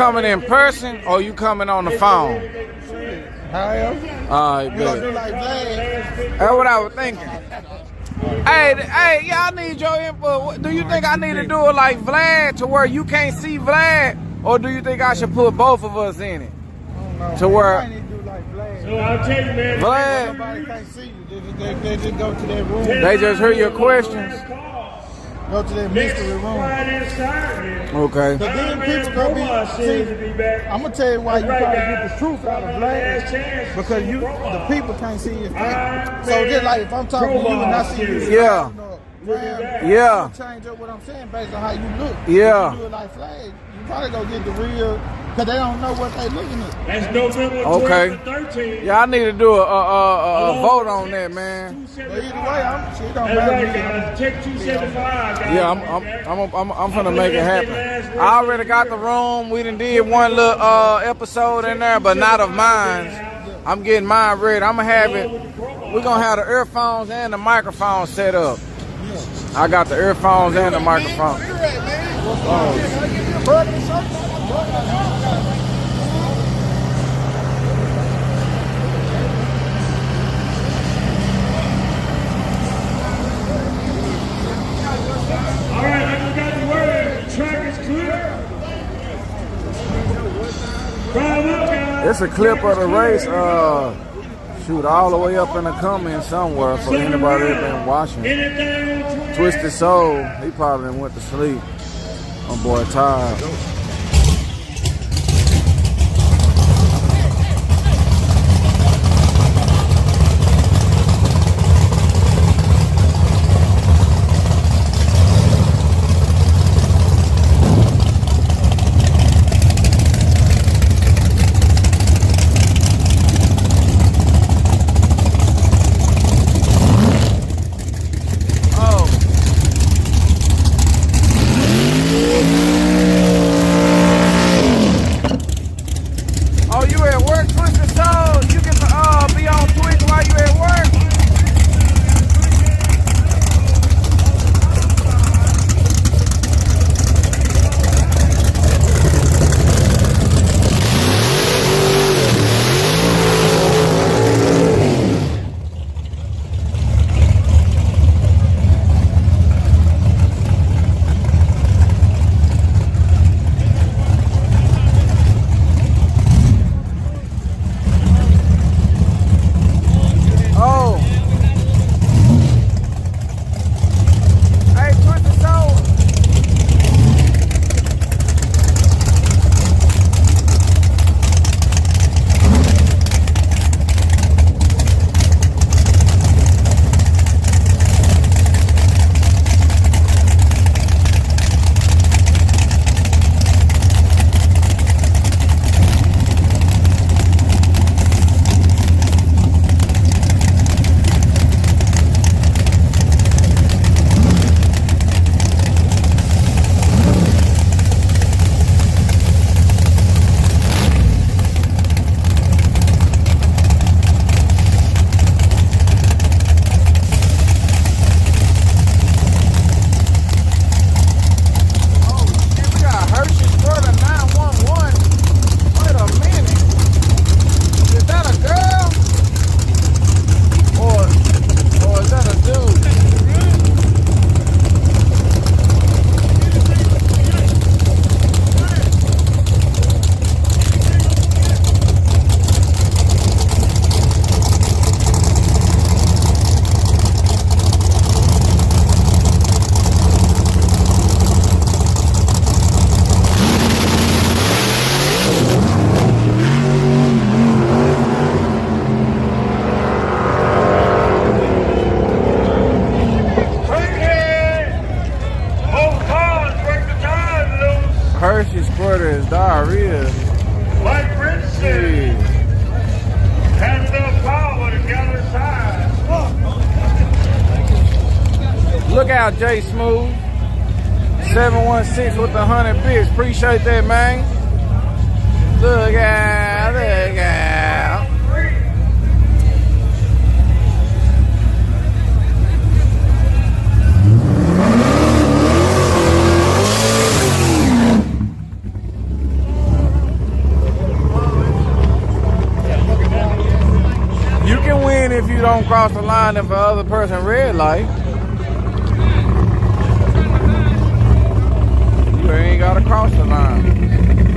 Coming in person or you coming on the phone? However, Alright, you gonna do like Vlad? that's what I was thinking. Hey, y'all need your input. Do you think I need to do it like Vlad to where you can't see Vlad? Or do you think I should put both of us in it? To where I need to do like Vlad. So I'll tell you, man. Vlad, Nobody can't see you. They just go to that room. they just hear your questions. Go to that mystery room. Okay. But then people gonna be. See, I'm gonna tell you why you probably get the truth out of Vlad, because the people can't see your face. So just like if I'm talking to you and I see you, Yeah. Yeah. I'm change up what I'm saying based on how you look. Yeah. If you do it like Vlad, you probably gonna get the real, because they don't know what they looking at. That's November 12th to 13th. Yeah, I need to do a vote on that, man. But either way, she don't That's matter. right, guys. Check 275, guys. Yeah, I'm gonna make it happen. I already got the room. We done did one little episode in there, but not of mine. I'm getting mine ready. I'm gonna have it. We're gonna have the earphones and the microphone set up. I got the earphones and the microphone. All right, I just got the word. The track is clear. Drive up, guys. It's a clip of the race. Shoot, all the way up in the comments somewhere for anybody that been watching. Twisted Soul, he probably done went to sleep. My boy tired. Hershey squirter is diarrhea. Like Rich said, has enough power to gather size. Look out, J Smooth. 716 with the 100 bits. Appreciate that, man. Look out, look out. if you don't cross the line if the other person red light. You ain't gotta cross the line.